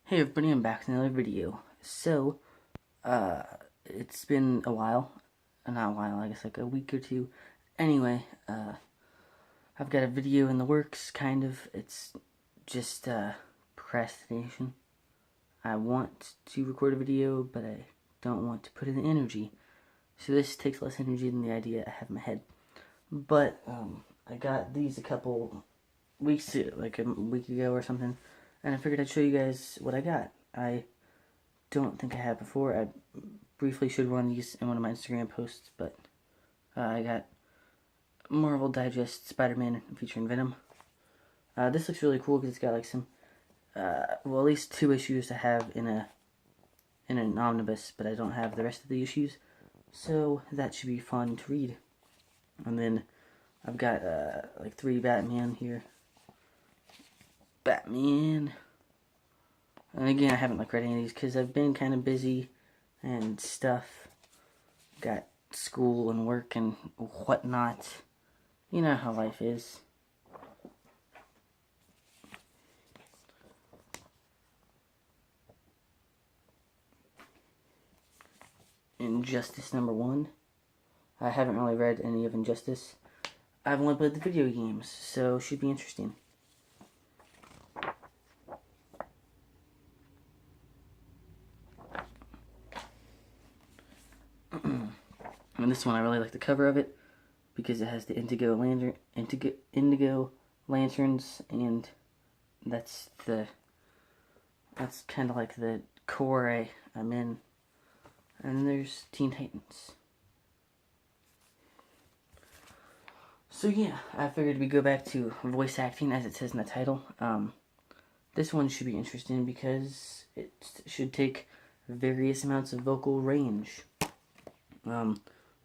Hey everybody, I'm back with another video. So, it's been a while. Not a while, I guess like a week or two. Anyway, I've got a video in the works, kind of. It's just, procrastination. I want to record a video, but I don't want to put in the energy. So this takes less energy than the idea I have in my head. But, I got these a couple weeks, like a week ago or something, and I figured I'd show you guys what I got. I don't think I have before. I briefly showed one of these in one of my Instagram posts, but I got Marvel Digest Spider-Man featuring Venom. This looks really cool because it's got like some, well, at least 2 issues to have in an omnibus, but I don't have the rest of the issues, so that should be fun to read. And then I've got like 3 Batman here. Batman. And again, I haven't like read any of these because I've been kind of busy and stuff. Got school and work and whatnot. You know how life is. Injustice #1. I haven't really read any of Injustice. I've only played the video games, so should be interesting. And this one, I really like the cover of it because it has the indigo lanterns, and that's kind of like the core I'm in. And then there's Teen Titans. So yeah, I figured we'd go back to voice acting as it says in the title. This one should be interesting because it should take various amounts of vocal range.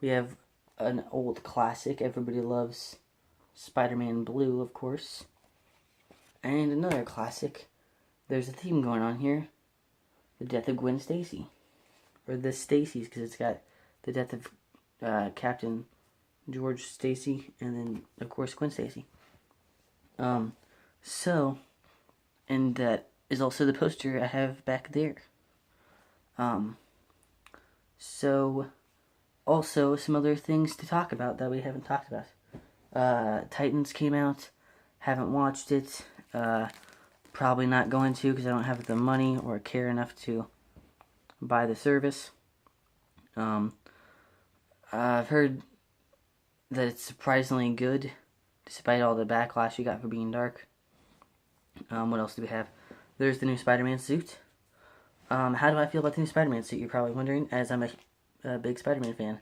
We have an old classic, everybody loves Spider-Man Blue, of course. And another classic, there's a theme going on here, the death of Gwen Stacy. Or the Stacys, because it's got the death of Captain George Stacy, and then, of course, Gwen Stacy. And that is also the poster I have back there. Also, some other things to talk about that we haven't talked about. Titans came out. Haven't watched it. Probably not going to because I don't have the money or care enough to buy the service. I've heard that it's surprisingly good, despite all the backlash you got for being dark. What else do we have? There's the new Spider-Man suit. How do I feel about the new Spider-Man suit? You're probably wondering, as I'm a big Spider-Man fan.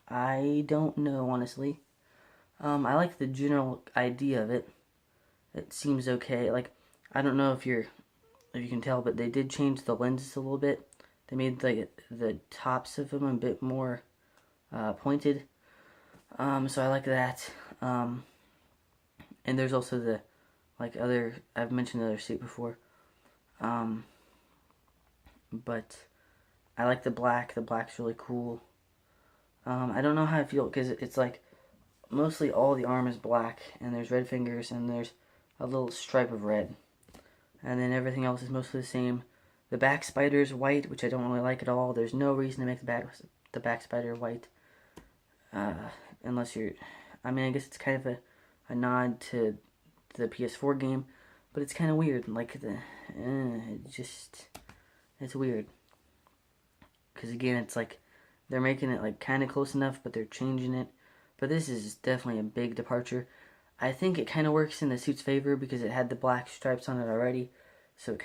I don't know, honestly. I like the general idea of it. It seems okay. Like, I don't know if you can tell, but they did change the lenses a little bit. They made like the tops of them a bit more pointed. So I like that. And there's also the I've mentioned the other suit before. But I like the black. The black's really cool. I don't know how I feel because it's like mostly all the arm is black, and there's red fingers, and there's a little stripe of red. And then everything else is mostly the same. The back spider is white, which I don't really like at all. There's no reason to make the back spider white. Unless you're... I mean, I guess it's kind of a nod to the PS4 game, but it's kind of weird. Like, it's weird. Because again, it's like, they're making it like kind of close enough, but they're changing it. But this is definitely a big departure. I think it kind of works in the suit's favor because it had the black stripes on it already, so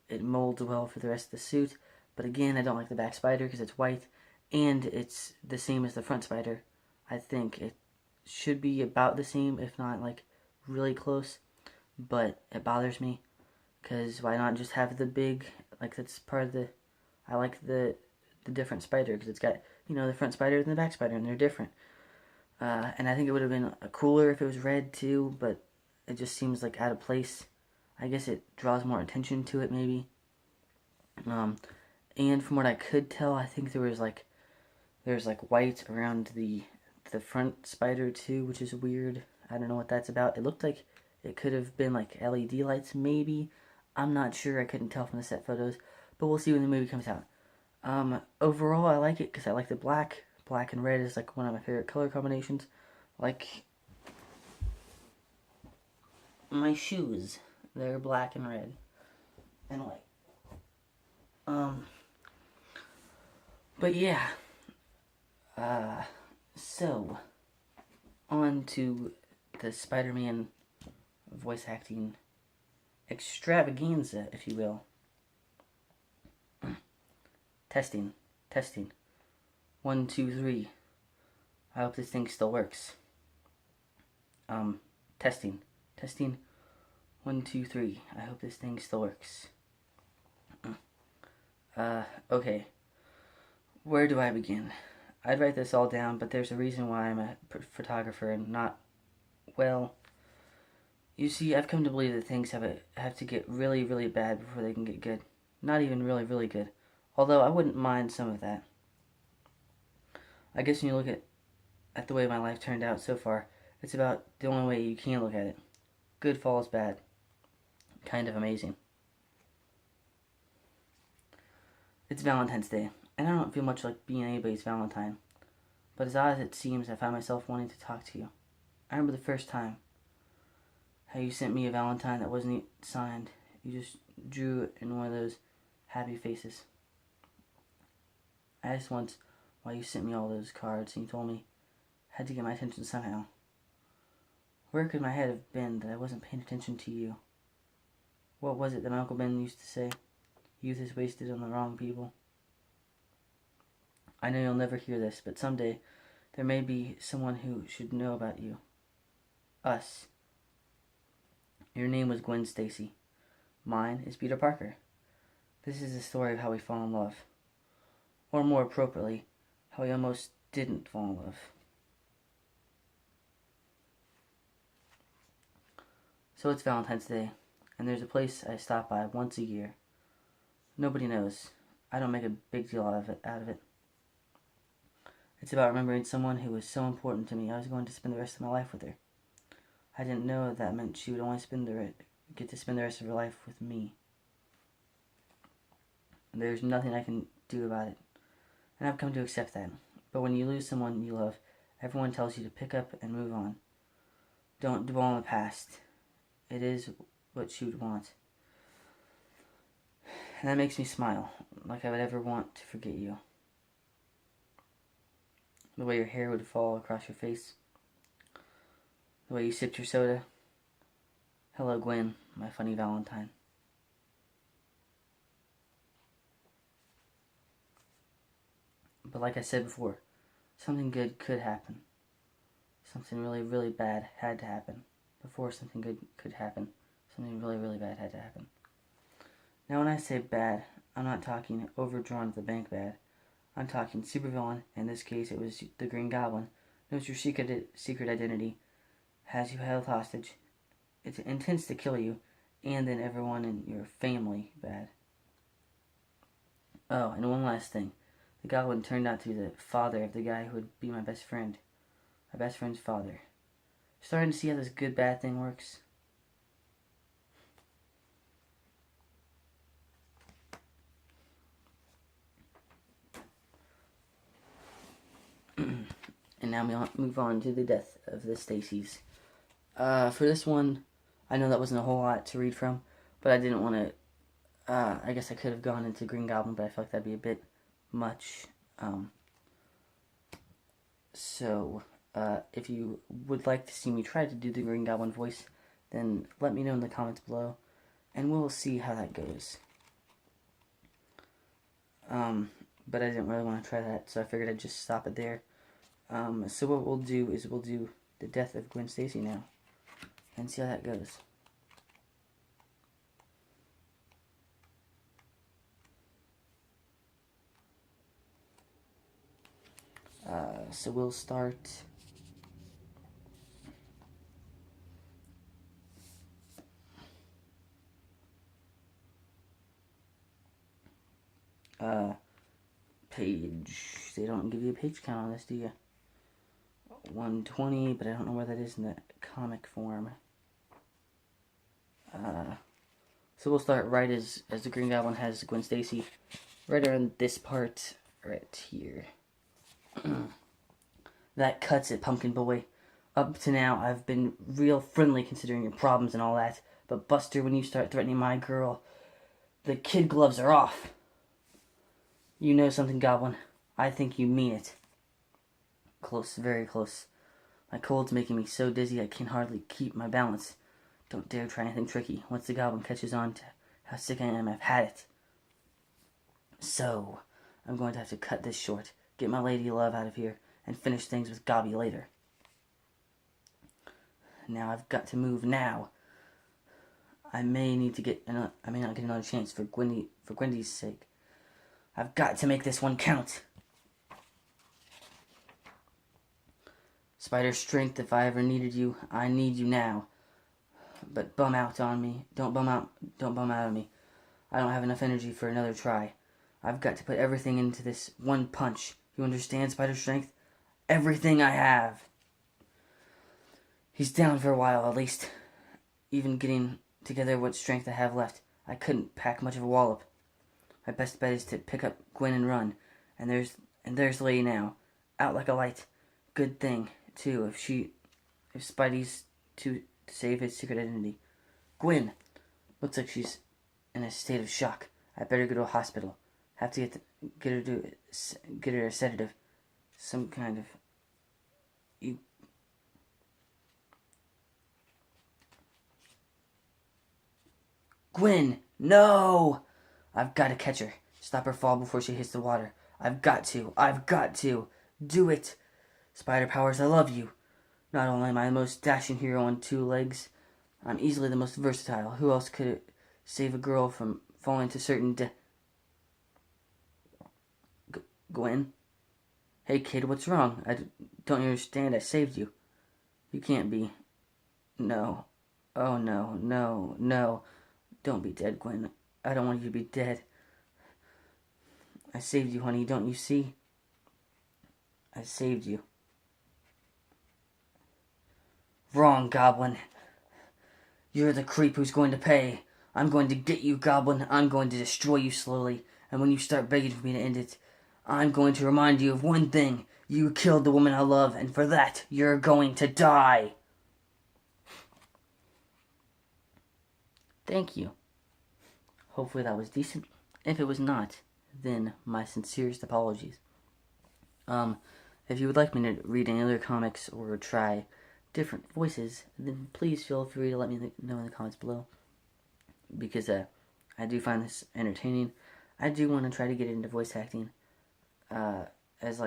it molds well for the rest of the suit. But again, I don't like the back spider because it's white, and it's the same as the front spider. I think it should be about the same, if not like really close, but it bothers me because why not just have the big, like that's part of the, I like the different spider because it's got, the front spider and the back spider, and they're different. And I think it would have been cooler if it was red too, but it just seems like out of place. I guess it draws more attention to it, maybe. And from what I could tell, I think there's like white around the front spider too, which is weird. I don't know what that's about. It looked like It could have been like LED lights, maybe. I'm not sure. I couldn't tell from the set photos, but we'll see when the movie comes out. Overall, I like it because I like the black. Black and red is like one of my favorite color combinations. Like my shoes, they're black and red and white. But yeah. So on to the Spider-Man voice acting extravaganza, if you will. Testing. 1, 2, 3. I hope this thing still works. Testing. 1, 2, 3. I hope this thing still works. Okay. Where do I begin? I'd write this all down, but there's a reason why I'm a photographer and not, well, you see, I've come to believe that things have to get really, really bad before they can get good. Not even really, really good. Although I wouldn't mind some of that. I guess when you look at the way my life turned out so far, it's about the only way you can look at it. Good follows bad. Kind of amazing. It's Valentine's Day, and I don't feel much like being anybody's Valentine. But as odd as it seems, I find myself wanting to talk to you. I remember the first time. How you sent me a Valentine that wasn't signed. You just drew it in one of those happy faces. I asked once why you sent me all those cards, and you told me I had to get my attention somehow. Where could my head have been that I wasn't paying attention to you? What was it that my Uncle Ben used to say? Youth is wasted on the wrong people. I know you'll never hear this, but someday there may be someone who should know about you. Us. Your name was Gwen Stacy. Mine is Peter Parker. This is the story of how we fall in love. Or more appropriately, how we almost didn't fall in love. So it's Valentine's Day, and there's a place I stop by once a year. Nobody knows. I don't make a big deal out of it. It's about remembering someone who was so important to me. I was going to spend the rest of my life with her. I didn't know that meant she would only get to spend the rest of her life with me. There's nothing I can do about it, and I've come to accept that. But when you lose someone you love, everyone tells you to pick up and move on. Don't dwell on the past. It is what you would want. And that makes me smile, like I would ever want to forget you. The way your hair would fall across your face. The way you sipped your soda. Hello, Gwen, my funny Valentine. But like I said before, something good could happen. Something really, really bad had to happen. Before something good could happen, something really, really bad had to happen. Now when I say bad, I'm not talking overdrawn at the bank bad. I'm talking supervillain. In this case, it was the Green Goblin. Knows your secret identity. Has you held hostage. It intends to kill you, and then everyone in your family bad. Oh, and one last thing. The Goblin turned out to be the father of the guy who would be my best friend. My best friend's father. Starting to see how this good-bad thing works? And now we'll move on to the death of the Stacys. For this one, I know that wasn't a whole lot to read from, but I didn't want to, I guess I could have gone into Green Goblin, but I feel like that'd be a bit much. So, if you would like to see me try to do the Green Goblin voice, then let me know in the comments below, and we'll see how that goes. But I didn't really want to try that, so I figured I'd just stop it there. So what we'll do is we'll do the death of Gwen Stacy now, and see how that goes. So we'll start. Page. They don't give you a page count on this, do you? 120, but I don't know where that is in the comic form. So we'll start right as the Green Goblin has Gwen Stacy, right around this part, right here. That cuts it, Pumpkin Boy. Up to now, I've been real friendly considering your problems and all that. But Buster, when you start threatening my girl, the kid gloves are off. You know something, Goblin. I think you mean it. Close, very close. My cold's making me so dizzy I can hardly keep my balance. Don't dare try anything tricky. Once the Goblin catches on to how sick I am, I've had it. So, I'm going to have to cut this short, get my lady love out of here, and finish things with Gobby later. Now I've got to move now. I may not get another chance for Gwendy's sake. I've got to make this one count. Spider strength, if I ever needed you, I need you now. But bum out on me. Don't bum out on me. I don't have enough energy for another try. I've got to put everything into this one punch. You understand, Spider strength? Everything I have. He's down for a while, at least. Even getting together what strength I have left, I couldn't pack much of a wallop. My best bet is to pick up Gwen and run. And there's the lady now, out like a light. Good thing, too, if Spidey's to save his secret identity. Gwen! Looks like she's in a state of shock. I better go to a hospital. Have to get her a sedative. Some kind of... Gwen! No! I've got to catch her. Stop her fall before she hits the water. I've got to. Do it! Spider Powers, I love you. Not only am I the most dashing hero on two legs, I'm easily the most versatile. Who else could save a girl from falling to certain Gwen? Hey kid, what's wrong? I don't understand. I saved you. You can't be. No. Oh no, no. Don't be dead, Gwen. I don't want you to be dead. I saved you, honey. Don't you see? I saved you. Wrong, Goblin. You're the creep who's going to pay. I'm going to get you, Goblin. I'm going to destroy you slowly. And when you start begging for me to end it, I'm going to remind you of one thing. You killed the woman I love, and for that, you're going to die. Thank you. Hopefully that was decent. If it was not, then my sincerest apologies. If you would like me to read any other comics or try different voices, then please feel free to let me know in the comments below. Because I do find this entertaining. I do want to try to get into voice acting as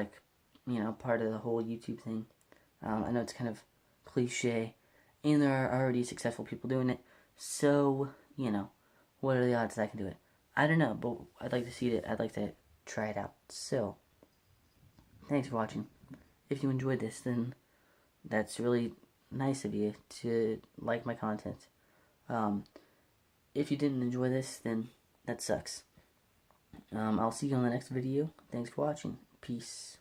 part of the whole YouTube thing. I know it's kind of cliche, and there are already successful people doing it. So, what are the odds that I can do it? I don't know, but I'd like to see it. I'd like to try it out. So, thanks for watching. If you enjoyed this, then that's really nice of you to like my content. If you didn't enjoy this, then that sucks. I'll see you on the next video. Thanks for watching. Peace.